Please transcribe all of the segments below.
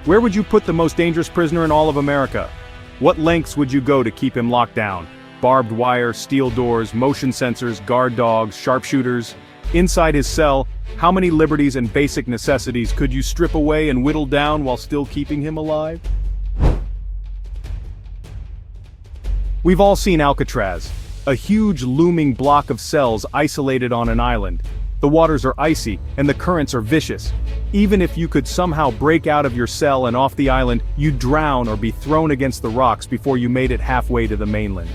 Where would you put the most dangerous prisoner in all of America? What lengths would you go to keep him locked down? Barbed wire, steel doors, motion sensors, guard dogs, sharpshooters. Inside his cell, how many liberties and basic necessities could you strip away and whittle down while still keeping him alive? We've all seen Alcatraz, a huge looming block of cells isolated on an island. The waters are icy, and the currents are vicious. Even if you could somehow break out of your cell and off the island, you'd drown or be thrown against the rocks before you made it halfway to the mainland.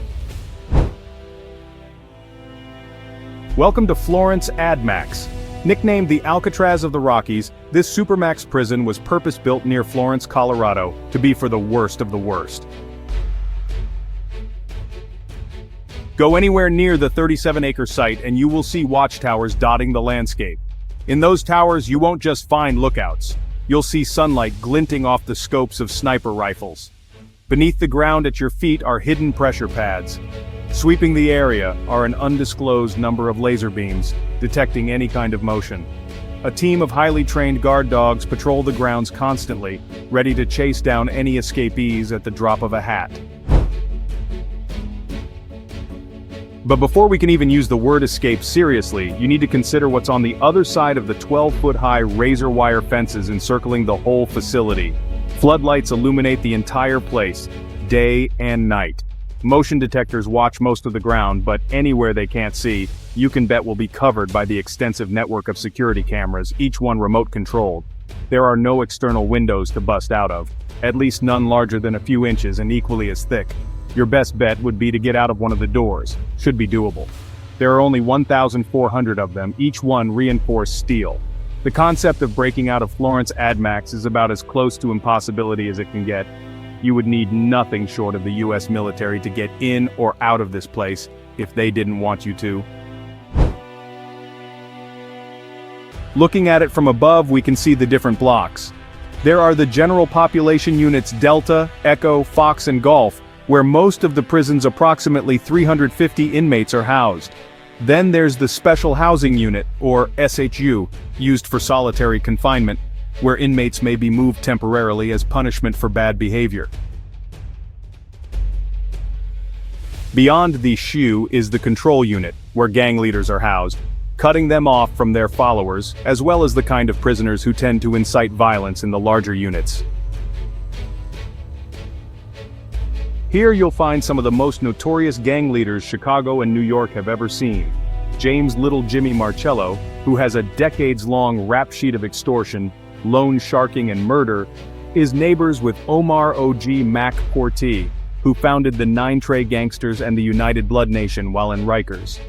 Welcome to Florence ADMAX. Nicknamed the Alcatraz of the Rockies, this Supermax prison was purpose-built near Florence, Colorado, to be for the worst of the worst. Go anywhere near the 37-acre site and you will see watchtowers dotting the landscape. In those towers you won't just find lookouts. You'll see sunlight glinting off the scopes of sniper rifles. Beneath the ground at your feet are hidden pressure pads. Sweeping the area are an undisclosed number of laser beams, detecting any kind of motion. A team of highly trained guard dogs patrol the grounds constantly, ready to chase down any escapees at the drop of a hat. But before we can even use the word escape seriously, you need to consider what's on the other side of the 12-foot-high razor wire fences encircling the whole facility. Floodlights illuminate the entire place, day and night. Motion detectors watch most of the ground, but anywhere they can't see, you can bet will be covered by the extensive network of security cameras, each one remote-controlled. There are no external windows to bust out of, at least none larger than a few inches and equally as thick. Your best bet would be to get out of one of the doors. Should be doable. There are only 1,400 of them, each one reinforced steel. The concept of breaking out of Florence ADMAX is about as close to impossibility as it can get. You would need nothing short of the US military to get in or out of this place, if they didn't want you to. Looking at it from above, we can see the different blocks. There are the general population units Delta, Echo, Fox and Golf, where most of the prison's approximately 350 inmates are housed. Then there's the Special Housing Unit, or SHU, used for solitary confinement, where inmates may be moved temporarily as punishment for bad behavior. Beyond the SHU is the Control Unit, where gang leaders are housed, cutting them off from their followers, as well as the kind of prisoners who tend to incite violence in the larger units. Here you'll find some of the most notorious gang leaders Chicago and New York have ever seen. James Little Jimmy Marcello, who has a decades-long rap sheet of extortion, loan sharking and murder, is neighbors with Omar O.G. Mac Portee, who founded the Nine Trey Gangsters and the United Blood Nation while in Rikers.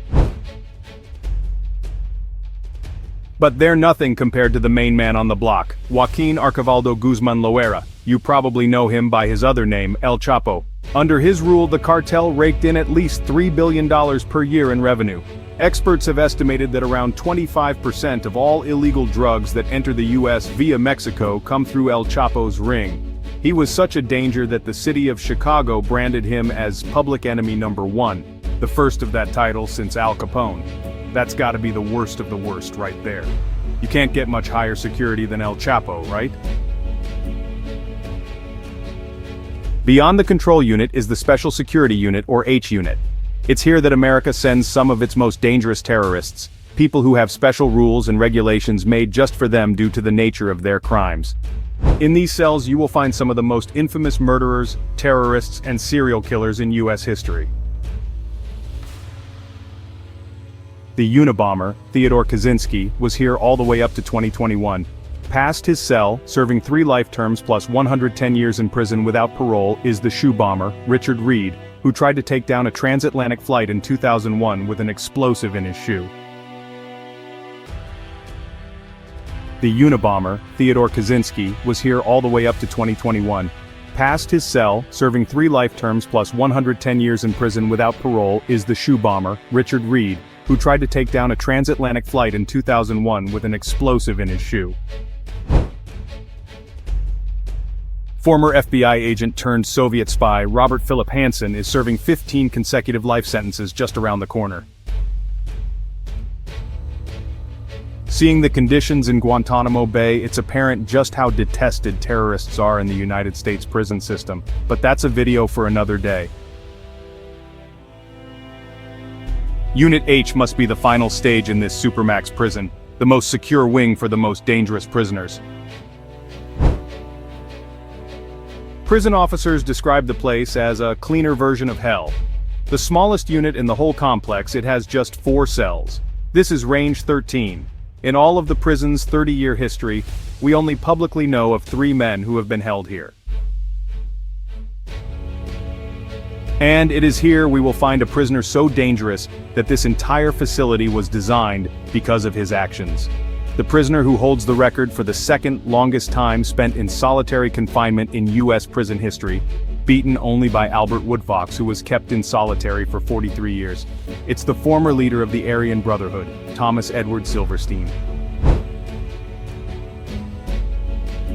But they're nothing compared to the main man on the block, Joaquin Archivaldo Guzman Loera. You probably know him by his other name, El Chapo. Under his rule, the cartel raked in at least $3 billion per year in revenue. Experts have estimated that around 25% of all illegal drugs that enter the U.S. via Mexico come through El Chapo's ring. He was such a danger that the city of Chicago branded him as Public Enemy #1, the first of that title since Al Capone. That's gotta be the worst of the worst right there. You can't get much higher security than El Chapo, right? Beyond the Control Unit is the Special Security Unit, or H Unit. It's here that America sends some of its most dangerous terrorists, people who have special rules and regulations made just for them due to the nature of their crimes. In these cells you will find some of the most infamous murderers, terrorists, and serial killers in U.S. history. The Unabomber, Theodore Kaczynski, was here all the way up to 2021. Past his cell, serving 3 life terms plus 110 years in prison without parole, is the shoe bomber, Richard Reed, who tried to take down a transatlantic flight in 2001 with an explosive in his shoe. The Unabomber, Theodore Kaczynski, was here all the way up to 2021. Past his cell, serving 3 life terms plus 110 years in prison without parole, is the shoe bomber, Richard Reed, who tried to take down a transatlantic flight in 2001 with an explosive in his shoe. Former FBI agent turned Soviet spy Robert Philip Hansen is serving 15 consecutive life sentences just around the corner. Seeing the conditions in Guantanamo Bay, it's apparent just how detested terrorists are in the United States prison system, but that's a video for another day. Unit H must be the final stage in this Supermax prison, the most secure wing for the most dangerous prisoners. Prison officers describe the place as a cleaner version of hell. The smallest unit in the whole complex, it has just 4 cells. This is range 13. In all of the prison's 30-year history, we only publicly know of 3 men who have been held here. And it is here we will find a prisoner so dangerous that this entire facility was designed because of his actions. The prisoner who holds the record for the second longest time spent in solitary confinement in U.S. prison history, beaten only by Albert Woodfox, who was kept in solitary for 43 years. It's the former leader of the Aryan Brotherhood, Thomas Edward Silverstein.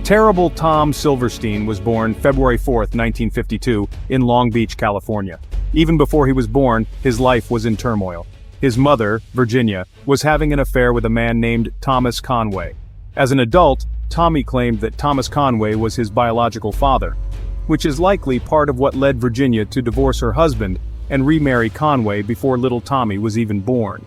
Terrible Tom Silverstein was born February 4, 1952, in Long Beach, California. Even before he was born, his life was in turmoil. His mother, Virginia, was having an affair with a man named Thomas Conway. As an adult, Tommy claimed that Thomas Conway was his biological father, which is likely part of what led Virginia to divorce her husband and remarry Conway before little Tommy was even born.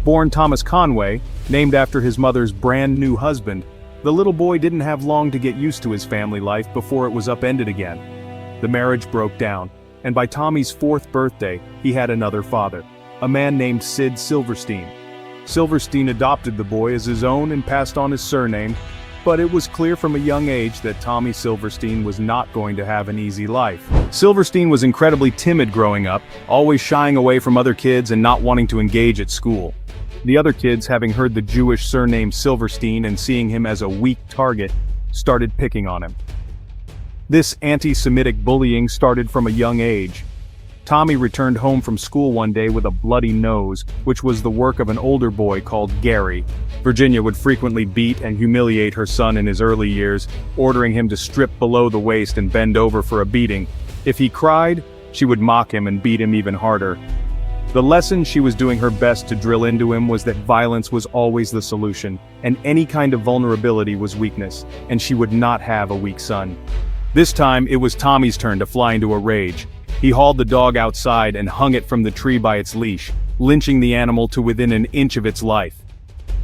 Born Thomas Conway, named after his mother's brand new husband, the little boy didn't have long to get used to his family life before it was upended again. The marriage broke down, and by Tommy's 4th birthday, he had another father, a man named Sid Silverstein. Silverstein adopted the boy as his own and passed on his surname, but it was clear from a young age that Tommy Silverstein was not going to have an easy life. Silverstein was incredibly timid growing up, always shying away from other kids and not wanting to engage at school. The other kids, having heard the Jewish surname Silverstein and seeing him as a weak target, started picking on him. This anti-Semitic bullying started from a young age. Tommy returned home from school one day with a bloody nose, which was the work of an older boy called Gary. Virginia would frequently beat and humiliate her son in his early years, ordering him to strip below the waist and bend over for a beating. If he cried, she would mock him and beat him even harder. The lesson she was doing her best to drill into him was that violence was always the solution, and any kind of vulnerability was weakness, and she would not have a weak son. This time, it was Tommy's turn to fly into a rage. He hauled the dog outside and hung it from the tree by its leash, lynching the animal to within an inch of its life.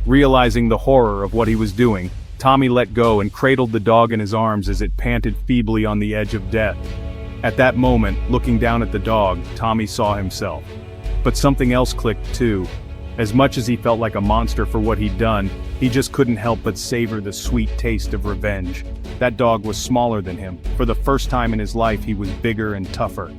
Realizing the horror of what he was doing, Tommy let go and cradled the dog in his arms as it panted feebly on the edge of death. At that moment, looking down at the dog, Tommy saw himself. But something else clicked too. As much as he felt like a monster for what he'd done, he just couldn't help but savor the sweet taste of revenge. That dog was smaller than him. For the first time in his life, he was bigger and tougher.